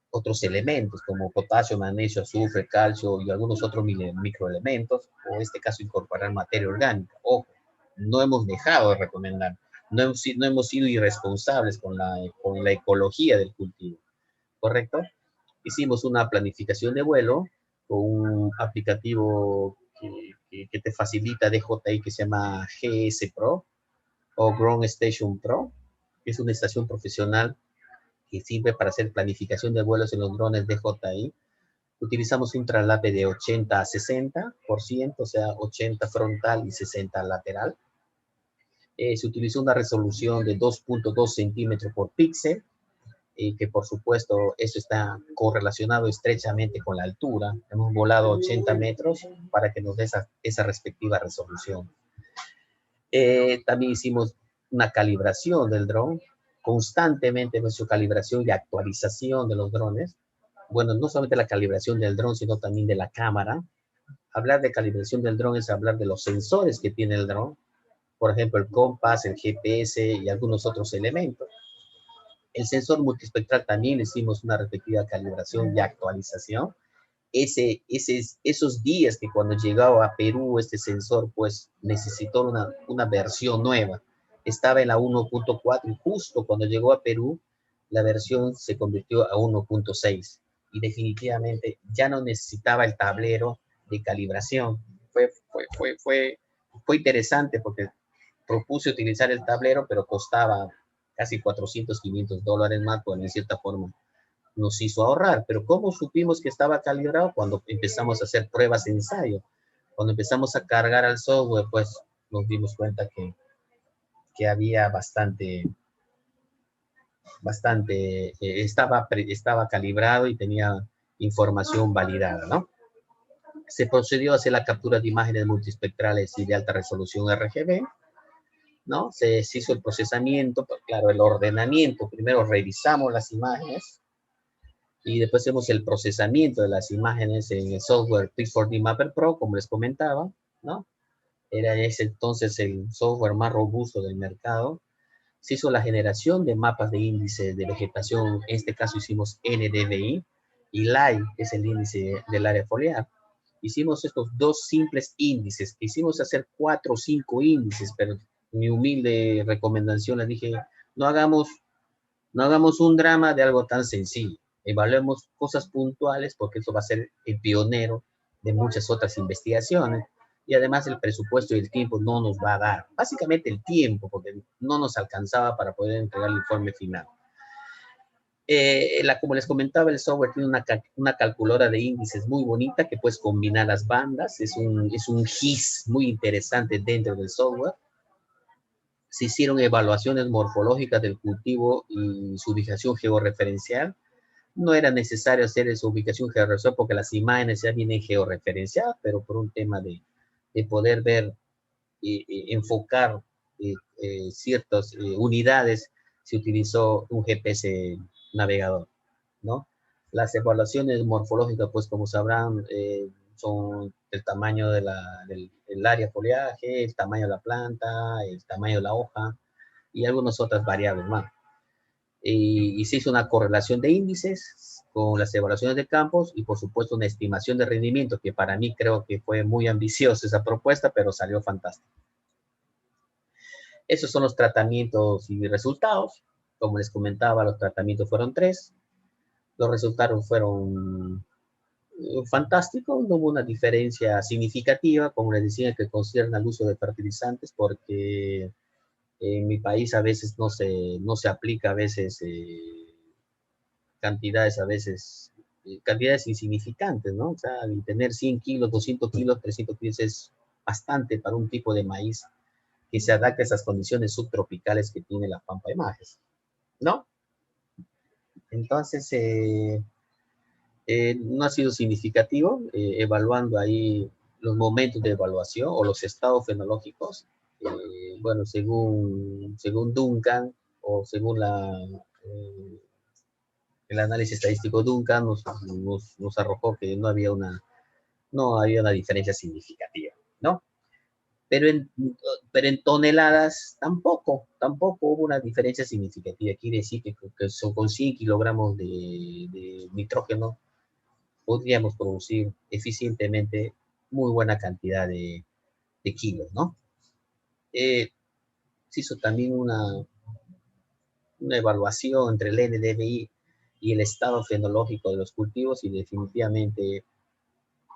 otros elementos como potasio, magnesio, azufre, calcio y algunos otros microelementos, o en este caso incorporar materia orgánica. Ojo, no hemos dejado de recomendar, no hemos sido irresponsables con la ecología del cultivo, ¿correcto? Hicimos una planificación de vuelo con un aplicativo que te facilita DJI que se llama GS Pro o Ground Station Pro, que es una estación profesional que sirve para hacer planificación de vuelos en los drones DJI. Utilizamos un traslape de 80 a 60%, o sea, 80 frontal y 60 lateral. Se utilizó una resolución de 2.2 centímetros por píxel, que por supuesto eso está correlacionado estrechamente con la altura. Hemos volado 80 metros para que nos dé esa respectiva resolución. También hicimos una calibración del dron. Constantemente hemos hecho calibración y actualización de los drones. Bueno, no solamente la calibración del dron, sino también de la cámara. Hablar de calibración del dron es hablar de los sensores que tiene el dron. Por ejemplo, el compás, el GPS y algunos otros elementos. El sensor multiespectral también hicimos una respectiva calibración y actualización. Esos días que cuando llegaba a Perú este sensor, pues necesitó una versión nueva. Estaba en la 1.4 y justo cuando llegó a Perú, la versión se convirtió a 1.6 y definitivamente ya no necesitaba el tablero de calibración. Fue interesante porque propuse utilizar el tablero, pero costaba casi 400, 500 dólares más, pues en cierta forma nos hizo ahorrar. Pero ¿cómo supimos que estaba calibrado? Cuando empezamos a hacer pruebas de ensayo. Cuando empezamos a cargar al software, pues nos dimos cuenta que había estaba calibrado y tenía información validada, ¿no? Se procedió a hacer la captura de imágenes multiespectrales y de alta resolución RGB, ¿no? Se hizo el procesamiento, pues, claro, el ordenamiento. Primero revisamos las imágenes y después hacemos el procesamiento de las imágenes en el software P4D Mapper Pro, como les comentaba, ¿no? Era ese entonces el software más robusto del mercado. Se hizo la generación de mapas de índices de vegetación, en este caso hicimos NDVI, y LAI, que es el índice del área foliar. Hicimos estos dos simples índices. Quisimos hacer 4 o 5 índices, pero mi humilde recomendación les dije, no hagamos un drama de algo tan sencillo. Evaluemos cosas puntuales porque eso va a ser el pionero de muchas otras investigaciones. Y además el presupuesto y el tiempo no nos va a dar. Básicamente el tiempo, porque no nos alcanzaba para poder entregar el informe final. Como les comentaba, el software tiene una calculadora de índices muy bonita que puedes combinar las bandas. Es un GIS muy interesante dentro del software. Se hicieron evaluaciones morfológicas del cultivo y su ubicación georreferencial. No era necesario hacer esa ubicación georreferencial porque las imágenes ya vienen georreferenciadas, pero por un tema de poder ver y enfocar ciertas unidades, se utilizó un GPS navegador, ¿no? Las evaluaciones morfológicas, pues como sabrán, son el tamaño del área foliaje, el tamaño de la planta, el tamaño de la hoja y algunas otras variables más. Y se hizo una correlación de índices con las evaluaciones de campos y por supuesto una estimación de rendimiento que para mí creo que fue muy ambiciosa esa propuesta, pero salió fantástico. Esos son los tratamientos y resultados. Como les comentaba, los tratamientos fueron 3. Los resultados fueron fantásticos, no hubo una diferencia significativa, como les decía, que concierne al uso de fertilizantes, porque en mi país a veces no se aplica a veces cantidades cantidades insignificantes, ¿no? O sea, tener 100 kilos, 200 kilos, 300 kilos es bastante para un tipo de maíz que se adapte a esas condiciones subtropicales que tiene la Pampa de Majes, ¿no? Entonces, no ha sido significativo, evaluando ahí los momentos de evaluación o los estados fenológicos. Bueno, según Duncan o según el análisis estadístico Duncan nos arrojó que no había una diferencia significativa, ¿no? Pero en toneladas tampoco hubo una diferencia significativa. Quiere decir que con 100 kilogramos de nitrógeno podríamos producir eficientemente muy buena cantidad de kilos, ¿no? Se hizo también una evaluación entre el NDVI y el estado fenológico de los cultivos y definitivamente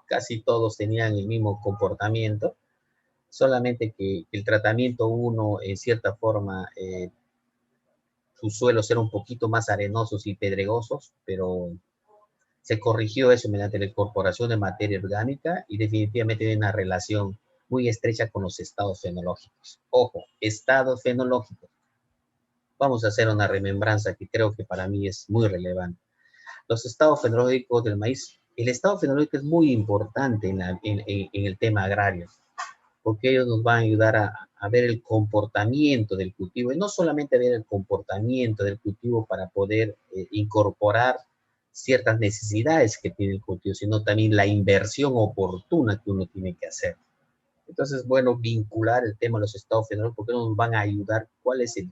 casi todos tenían el mismo comportamiento, solamente que el tratamiento 1 en cierta forma sus suelos eran un poquito más arenosos y pedregosos, pero se corrigió eso mediante la incorporación de materia orgánica y definitivamente hay una relación muy estrecha con los estados fenológicos. Ojo, estados fenológicos. Vamos a hacer una remembranza que creo que para mí es muy relevante. Los estados fenológicos del maíz, el estado fenológico es muy importante en el tema agrario, porque ellos nos van a ayudar a ver el comportamiento del cultivo, y no solamente ver el comportamiento del cultivo para poder incorporar ciertas necesidades que tiene el cultivo, sino también la inversión oportuna que uno tiene que hacer. Entonces, bueno, vincular el tema de los estados fenológicos, porque nos van a ayudar, cuál es el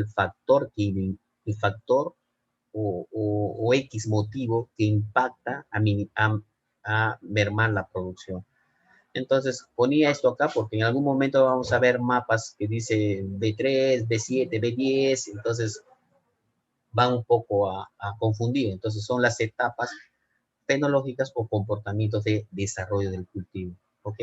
factor, el factor o X motivo que impacta a mermar la producción. Entonces, ponía esto acá porque en algún momento vamos a ver mapas que dice B3, B7, B10, entonces van un poco a confundir. Entonces, son las etapas fenológicas o comportamientos de desarrollo del cultivo. ¿Ok?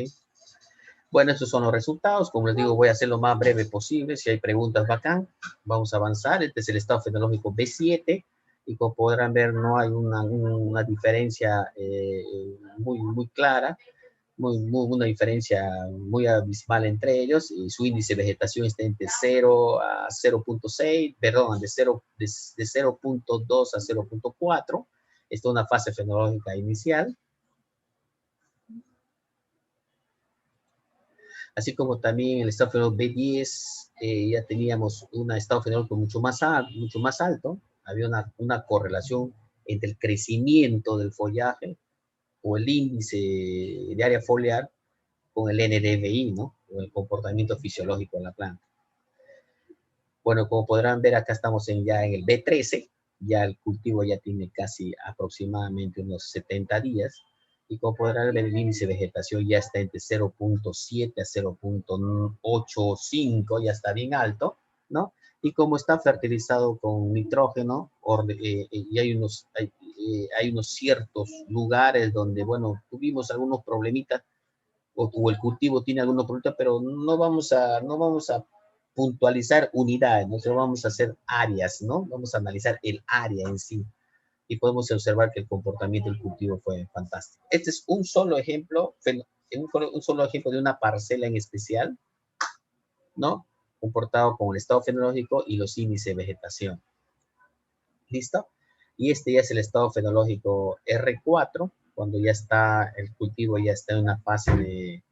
Bueno, estos son los resultados. Como les digo, voy a hacer lo más breve posible. Si hay preguntas, bacán. Vamos a avanzar. Este es el estado fenológico B7. Y como podrán ver, no hay una diferencia muy clara. Una diferencia muy abismal entre ellos, y su índice de vegetación está entre 0 a 0.6, perdón, de 0.2 a 0.4. Esta es una fase fenológica inicial. Así como también el estado fenológico B10, ya teníamos un estado fenológico mucho más alto. Había una correlación entre el crecimiento del follaje o el índice de área foliar con el NDVI, ¿no? O el comportamiento fisiológico de la planta. Bueno, como podrán ver, acá estamos ya en el B13, ya el cultivo ya tiene casi aproximadamente unos 70 días, y como podrán ver, el índice de vegetación ya está entre 0.7 a 0.85, ya está bien alto, ¿no? Y como está fertilizado con nitrógeno, y hay unos ciertos lugares donde, bueno, tuvimos algunos problemitas, o el cultivo tiene algunos problemas, pero no vamos a puntualizar unidades, no vamos a hacer áreas, ¿no? Vamos a analizar el área en sí, y podemos observar que el comportamiento del cultivo fue fantástico. Este es un solo ejemplo, un solo ejemplo de una parcela en especial, ¿no? Comportado con el estado fenológico y los índices de vegetación. ¿Listo? Y este ya es el estado fenológico R4, cuando ya está, el cultivo ya está en una fase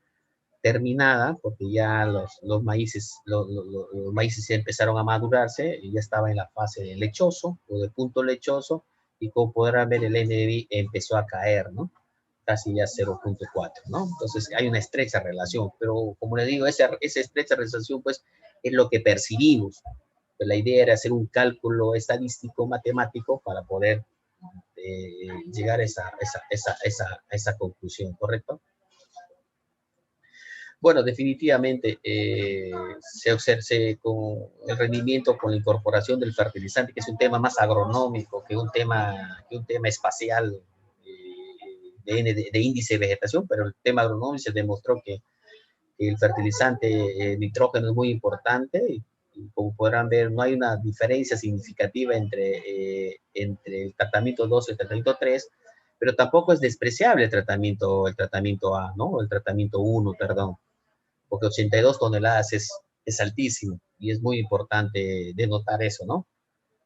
terminada, porque ya los maíces ya empezaron a madurarse, y ya estaba en la fase de lechoso o de punto lechoso, y como podrán ver, el NDVI empezó a caer, ¿no? Casi ya 0.4, ¿no? Entonces hay una estrecha relación, pero como les digo, esa estrecha relación, pues, es lo que percibimos. Pues la idea era hacer un cálculo estadístico, matemático, para poder llegar a esa conclusión, ¿correcto? Bueno, definitivamente se observa con el rendimiento, con la incorporación del fertilizante, que es un tema más agronómico que un tema espacial de índice de vegetación, pero el tema agronómico se demostró que el fertilizante nitrógeno es muy importante, y como podrán ver, no hay una diferencia significativa entre el tratamiento 2 y el tratamiento 3, pero tampoco es despreciable el tratamiento A, ¿no? El tratamiento 1, perdón, porque 82 toneladas es altísimo, y es muy importante denotar eso, ¿no?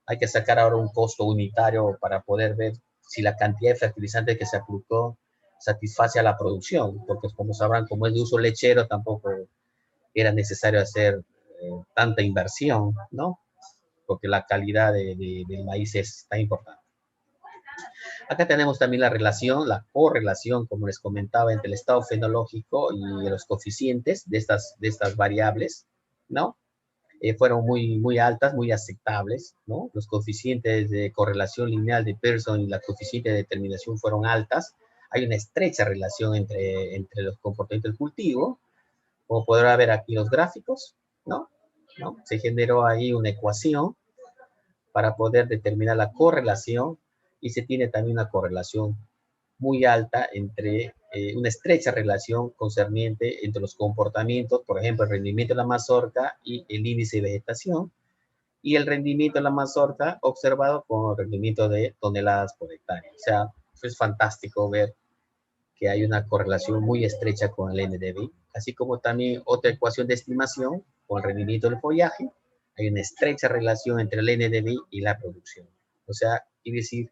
Hay que sacar ahora un costo unitario para poder ver si la cantidad de fertilizante que se aplicó satisface a la producción, porque como sabrán, como es de uso lechero, tampoco era necesario hacer tanta inversión, ¿no? Porque la calidad del maíz es tan importante. Acá tenemos también la correlación, como les comentaba, entre el estado fenológico y los coeficientes de estas variables, ¿no? Fueron muy altas, muy aceptables, ¿no? Los coeficientes de correlación lineal de Pearson y la coeficiente de determinación fueron altas. Hay una estrecha relación entre los comportamientos del cultivo, como podrá ver aquí los gráficos, ¿no? Se generó ahí una ecuación para poder determinar la correlación, y se tiene también una correlación muy alta una estrecha relación concerniente entre los comportamientos, por ejemplo, el rendimiento de la mazorca y el índice de vegetación, y el rendimiento de la mazorca observado con el rendimiento de toneladas por hectárea. O sea, es fantástico ver que hay una correlación muy estrecha con el NDVI, así como también otra ecuación de estimación con el rendimiento del follaje. Hay una estrecha relación entre el NDVI y la producción. O sea, quiere decir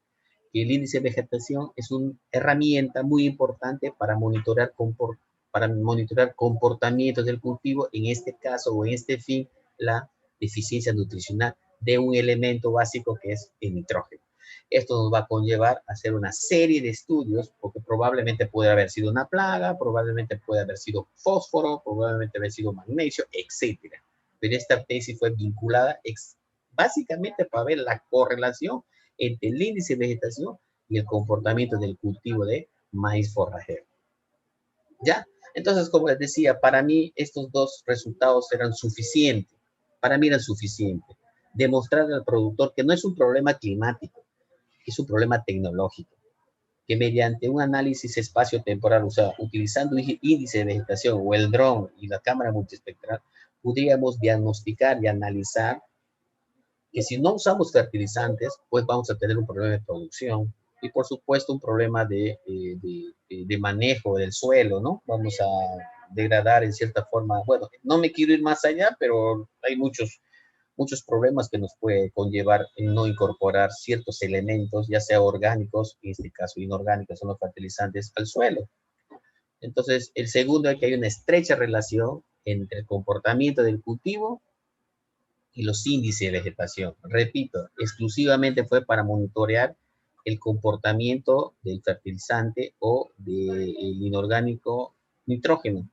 que el índice de vegetación es una herramienta muy importante para monitorear para monitorear comportamientos del cultivo, en este caso o en este fin, la deficiencia nutricional de un elemento básico que es el nitrógeno. Esto nos va a conllevar a hacer una serie de estudios, porque probablemente puede haber sido una plaga, probablemente puede haber sido fósforo, probablemente haber sido magnesio, etcétera. Pero esta tesis fue vinculada básicamente para ver la correlación entre el índice de vegetación y el comportamiento del cultivo de maíz forrajero. ¿Ya? Entonces, como les decía, para mí estos dos resultados eran suficientes. Para mí eran suficientes. Demostrar al productor que no es un problema climático, es un problema tecnológico, que mediante un análisis espacio-temporal, o sea, utilizando índice de vegetación o el dron y la cámara multiespectral, podríamos diagnosticar y analizar que si no usamos fertilizantes, pues vamos a tener un problema de producción y por supuesto un problema de manejo del suelo, ¿no? Vamos a degradar en cierta forma, bueno, no me quiero ir más allá, pero hay muchos problemas que nos puede conllevar en no incorporar ciertos elementos, ya sea orgánicos, en este caso inorgánicos, son los fertilizantes, al suelo. Entonces, el segundo es que hay una estrecha relación entre el comportamiento del cultivo y los índices de vegetación. Repito, exclusivamente fue para monitorear el comportamiento del fertilizante o del inorgánico nitrógeno.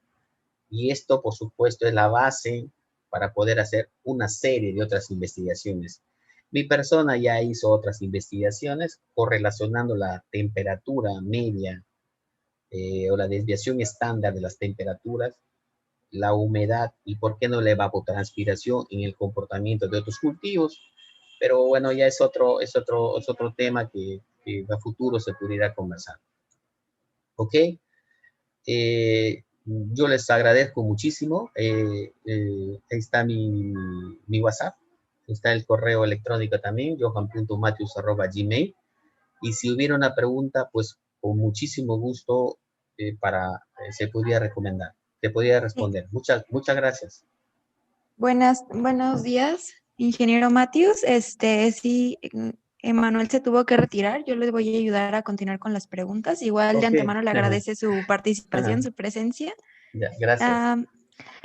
Y esto, por supuesto, es la base para poder hacer una serie de otras investigaciones. Mi persona ya hizo otras investigaciones correlacionando la temperatura media o la desviación estándar de las temperaturas, la humedad y, por qué no, la evapotranspiración en el comportamiento de otros cultivos. Pero bueno, ya es otro tema que a futuro se pudiera conversar. ¿Ok? Yo les agradezco muchísimo. Ahí está mi WhatsApp. Está el correo electrónico también, johan.matius@gmail. Y si hubiera una pregunta, pues con muchísimo gusto se podría recomendar, te podría Sí. responder. Muchas gracias. Buenos días, ingeniero Matius. Sí, Emanuel se tuvo que retirar. Yo les voy a ayudar a continuar con las preguntas. Igual de Ok. antemano le agradece su Ajá. participación, su presencia. Ya, gracias.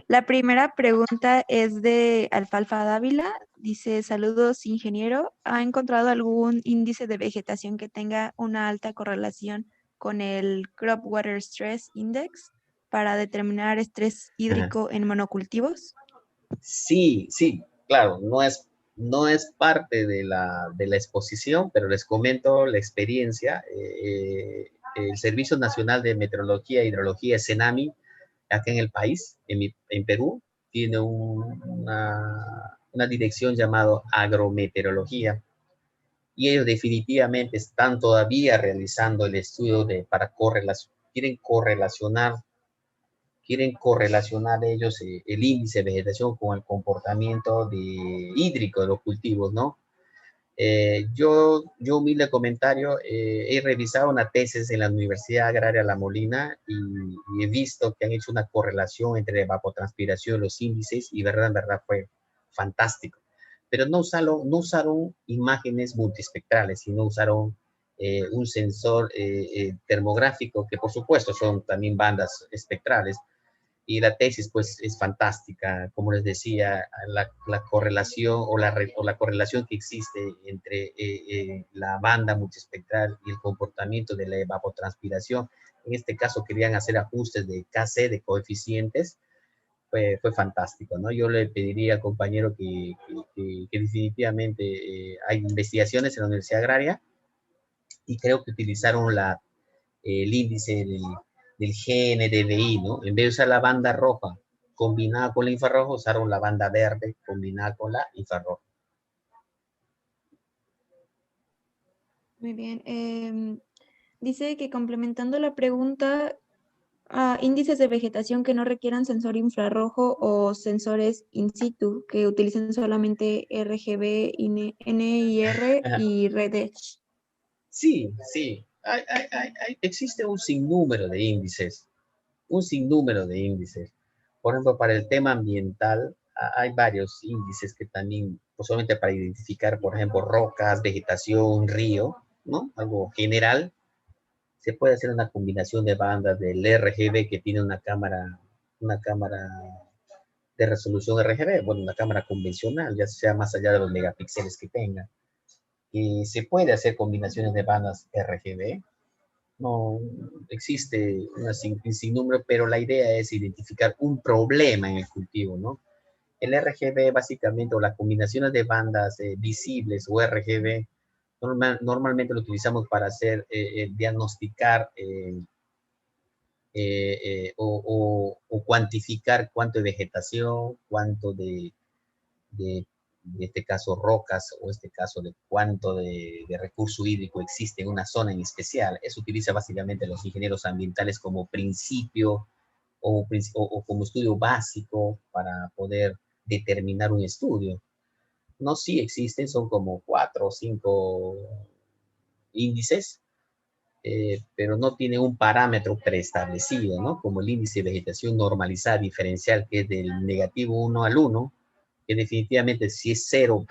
La primera pregunta es de Alfalfa Dávila. Dice, saludos, ingeniero. ¿Ha encontrado algún índice de vegetación que tenga una alta correlación con el Crop Water Stress Index para determinar estrés Ajá. hídrico en monocultivos? Sí, claro, no es parte de la exposición, pero les comento la experiencia. El Servicio Nacional de Meteorología e Hidrología, SENAMI, acá en el país, en Perú, tiene una dirección llamada agrometeorología, y ellos definitivamente están todavía realizando el estudio quieren correlacionar ellos el índice de vegetación con el comportamiento hídrico de los cultivos, ¿no? Yo humilde comentario, he revisado una tesis en la Universidad Agraria La Molina y he visto que han hecho una correlación entre evapotranspiración y los índices, y en verdad fue fantástico. Pero no usaron imágenes multiespectrales, sino usaron un sensor termográfico, que por supuesto son también bandas espectrales, y la tesis pues es fantástica. Como les decía, la correlación o la correlación que existe entre la banda multiespectral y el comportamiento de la evapotranspiración. En este caso querían hacer ajustes de KC, de coeficientes. Fue fantástico, ¿no? Yo le pediría al compañero que definitivamente hay investigaciones en la Universidad Agraria, y creo que utilizaron el índice del GNDVI, ¿no? En vez de usar la banda roja combinada con la infrarroja, usaron la banda verde combinada con la infrarroja. Muy bien. Dice que, complementando la pregunta, índices de vegetación que no requieran sensor infrarrojo o sensores in situ, que utilicen solamente RGB, NIR y REDES. Sí. Existe un sinnúmero de índices, Por ejemplo, para el tema ambiental, hay varios índices que también, pues solamente para identificar, por ejemplo, rocas, vegetación, río, ¿no? Algo general. Se puede hacer una combinación de bandas del RGB que tiene una cámara de resolución RGB, bueno, una cámara convencional, ya sea más allá de los megapíxeles que tenga. Y se puede hacer combinaciones de bandas RGB. No existe un sinnúmero, pero la idea es identificar un problema en el cultivo, ¿no? El RGB básicamente, o las combinaciones de bandas visibles o RGB, normalmente lo utilizamos para hacer, diagnosticar o cuantificar cuánto de vegetación, cuánto de este caso rocas, o este caso de cuánto de recurso hídrico existe en una zona en especial. Eso utiliza básicamente los ingenieros ambientales como principio o como estudio básico para poder determinar un estudio. No, sí existen, son como 4 o 5 índices, pero no tiene un parámetro preestablecido, ¿no? Como el índice de vegetación normalizada diferencial, que es del -1 al 1, que definitivamente si es 0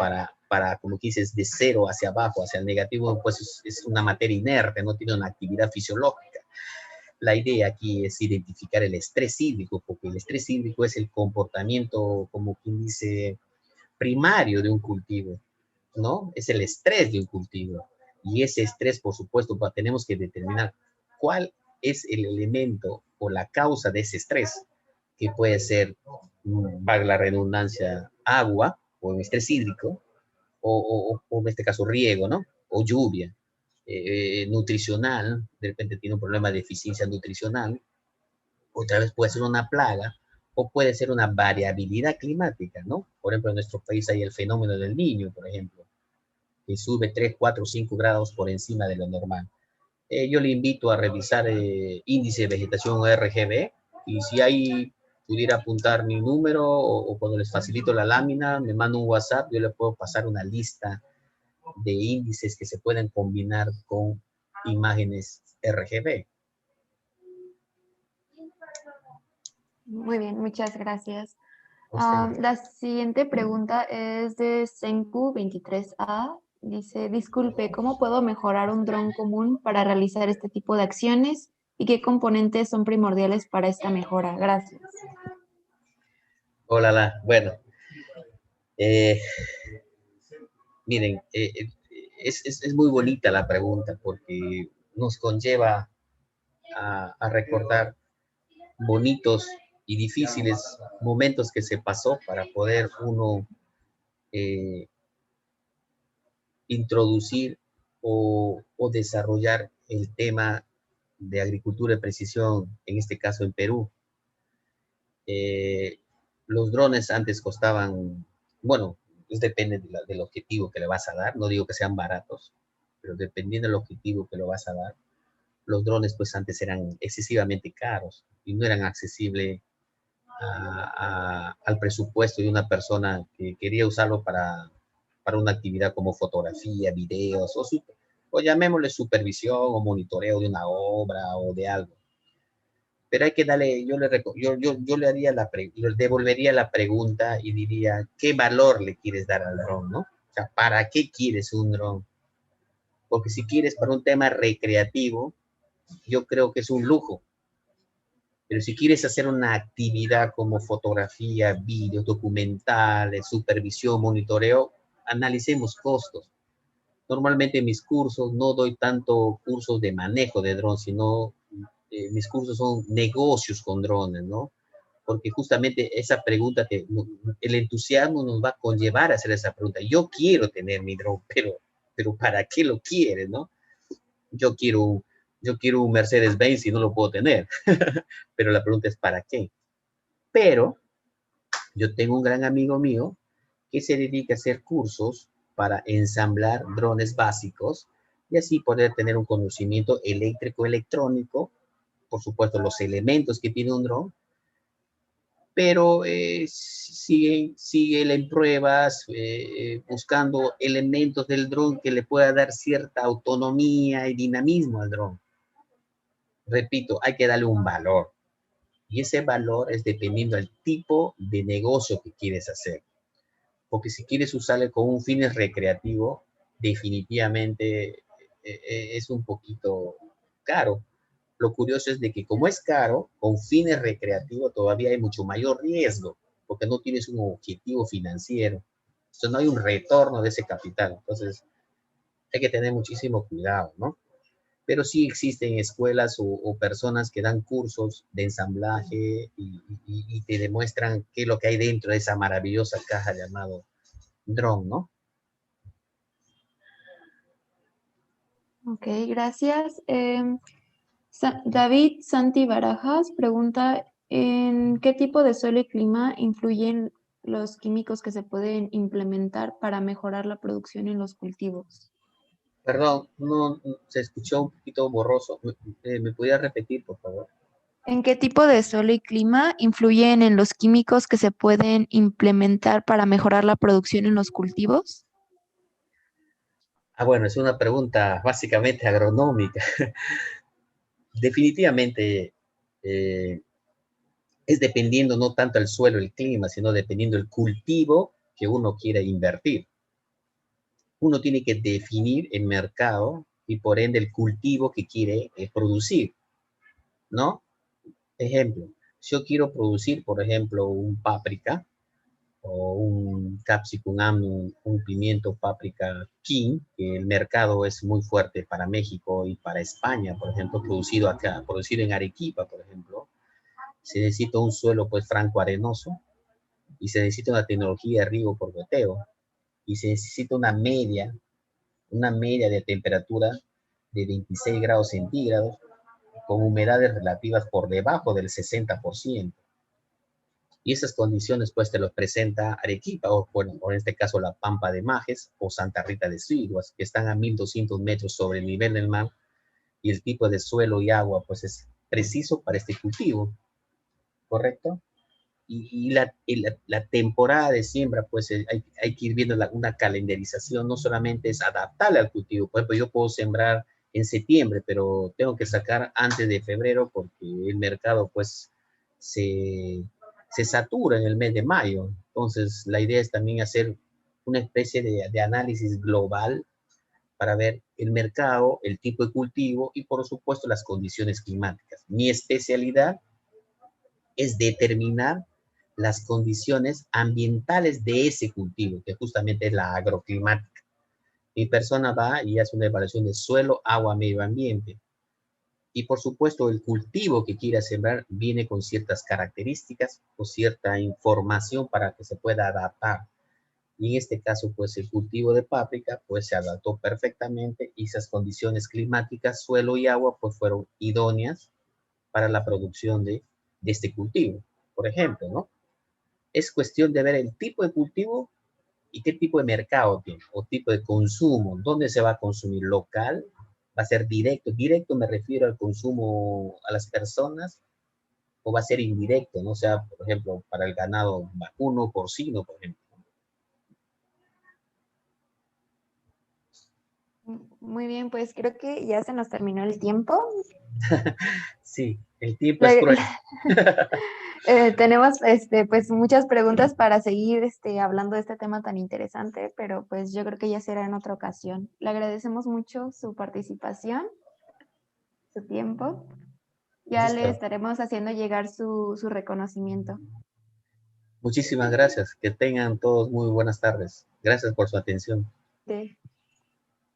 como dices, de 0 hacia abajo, hacia el negativo, pues es una materia inerte, no tiene una actividad fisiológica. La idea aquí es identificar el estrés hídrico, porque el estrés hídrico es el comportamiento, como quien dice, primario de un cultivo, ¿no? Es el estrés de un cultivo. Y ese estrés, por supuesto, tenemos que determinar cuál es el elemento o la causa de ese estrés, que puede ser, valga la redundancia, agua o estrés hídrico, o en este caso riego, ¿no? O lluvia. Nutricional, de repente tiene un problema de deficiencia nutricional, otra vez puede ser una plaga, o puede ser una variabilidad climática, ¿no? Por ejemplo, en nuestro país hay el fenómeno del Niño, por ejemplo, que sube 3, 4, 5 grados por encima de lo normal. Yo le invito a revisar índice de vegetación RGB, y si ahí pudiera apuntar mi número, o cuando les facilito la lámina, me manda un WhatsApp, yo le puedo pasar una lista de índices que se pueden combinar con imágenes RGB. Muy bien, muchas gracias. La siguiente pregunta es de Senku 23A. Dice, disculpe, ¿cómo puedo mejorar un dron común para realizar este tipo de acciones? ¿Y qué componentes son primordiales para esta mejora? Gracias. Hola, bueno. Miren, es muy bonita la pregunta, porque nos conlleva a recordar bonitos y difíciles momentos que se pasó para poder uno introducir o desarrollar el tema de agricultura de precisión, en este caso en Perú. Los drones antes costaban, bueno, depende del objetivo que le vas a dar, no digo que sean baratos, pero dependiendo del objetivo que lo vas a dar, los drones pues antes eran excesivamente caros y no eran accesibles al presupuesto de una persona que quería usarlo para una actividad como fotografía, videos, o llamémosle supervisión o monitoreo de una obra o de algo. Pero hay que darle, yo le haría le devolvería la pregunta y diría, ¿qué valor le quieres dar al dron, no? O sea, ¿para qué quieres un dron? Porque si quieres para un tema recreativo, yo creo que es un lujo. Pero si quieres hacer una actividad como fotografía, vídeos, documentales, supervisión, monitoreo, analicemos costos. Normalmente en mis cursos no doy tanto cursos de manejo de drones, sino mis cursos son negocios con drones, ¿no? Porque justamente esa pregunta, el entusiasmo nos va a conllevar a hacer esa pregunta. Yo quiero tener mi drone, pero ¿para qué lo quieres, no? Yo quiero, yo quiero un Mercedes-Benz y no lo puedo tener, pero la pregunta es ¿para qué? Pero yo tengo un gran amigo mío que se dedica a hacer cursos para ensamblar drones básicos y así poder tener un conocimiento eléctrico, electrónico, por supuesto los elementos que tiene un dron, pero sigue él en pruebas, buscando elementos del dron que le pueda dar cierta autonomía y dinamismo al dron. Repito, hay que darle un valor, y ese valor es dependiendo del tipo de negocio que quieres hacer. Porque si quieres usarle con un fin recreativo, definitivamente es un poquito caro. Lo curioso es de que como es caro, con fines recreativos todavía hay mucho mayor riesgo, porque no tienes un objetivo financiero. Entonces no hay un retorno de ese capital. Entonces hay que tener muchísimo cuidado, ¿no? Pero sí existen escuelas o personas que dan cursos de ensamblaje y te demuestran qué es lo que hay dentro de esa maravillosa caja llamado dron, ¿no? Ok, gracias. David Santi Barajas pregunta, ¿en qué tipo de suelo y clima influyen los químicos que se pueden implementar para mejorar la producción en los cultivos? Perdón, no, se escuchó un poquito borroso. ¿Me podía repetir, por favor? ¿En qué tipo de suelo y clima influyen en los químicos que se pueden implementar para mejorar la producción en los cultivos? Ah, bueno, es una pregunta básicamente agronómica. Definitivamente es dependiendo no tanto el suelo, el clima, sino dependiendo el cultivo que uno quiera invertir. Uno tiene que definir el mercado y por ende el cultivo que quiere producir, ¿no? Ejemplo, si yo quiero producir, por ejemplo, un páprica o un capsicum annum, un pimiento páprica king, que el mercado es muy fuerte para México y para España, por ejemplo, producido acá, producido en Arequipa, por ejemplo, se necesita un suelo pues franco arenoso y se necesita una tecnología de riego por goteo y se necesita una media de temperatura de 26 grados centígrados con humedades relativas por debajo del 60%. Y esas condiciones pues te los presenta Arequipa, o, bueno, o en este caso la Pampa de Majes o Santa Rita de Sihuas, que están a 1200 metros sobre el nivel del mar, y el tipo de suelo y agua pues es preciso para este cultivo, ¿correcto? La temporada de siembra, pues hay que ir viendo una calendarización, no solamente es adaptarle al cultivo. Por ejemplo, yo puedo sembrar en septiembre, pero tengo que sacar antes de febrero porque el mercado, pues, se, se satura en el mes de mayo. Entonces, la idea es también hacer una especie de análisis global para ver el mercado, el tipo de cultivo y, por supuesto, las condiciones climáticas. Mi especialidad es determinar las condiciones ambientales de ese cultivo, que justamente es la agroclimática. Mi persona va y hace una evaluación de suelo, agua, medio ambiente. Y por supuesto, el cultivo que quiera sembrar viene con ciertas características o cierta información para que se pueda adaptar. Y en este caso, pues el cultivo de páprica, pues se adaptó perfectamente y esas condiciones climáticas, suelo y agua, pues fueron idóneas para la producción de este cultivo. Por ejemplo, ¿no? Es cuestión de ver el tipo de cultivo y qué tipo de mercado tiene, o tipo de consumo, dónde se va a consumir local, va a ser directo, directo me refiero al consumo a las personas, o va a ser indirecto, ¿no? O sea, por ejemplo, para el ganado vacuno, porcino, por ejemplo. Muy bien, pues creo que ya se nos terminó el tiempo. Sí, el tiempo es Le- cruel. tenemos pues muchas preguntas para seguir hablando de este tema tan interesante, pero pues yo creo que ya será en otra ocasión. Le agradecemos mucho su participación, su tiempo. Ya le Listo. estaremos haciendo llegar su reconocimiento. Muchísimas gracias. Que tengan todos muy buenas tardes. Gracias por su atención. Sí.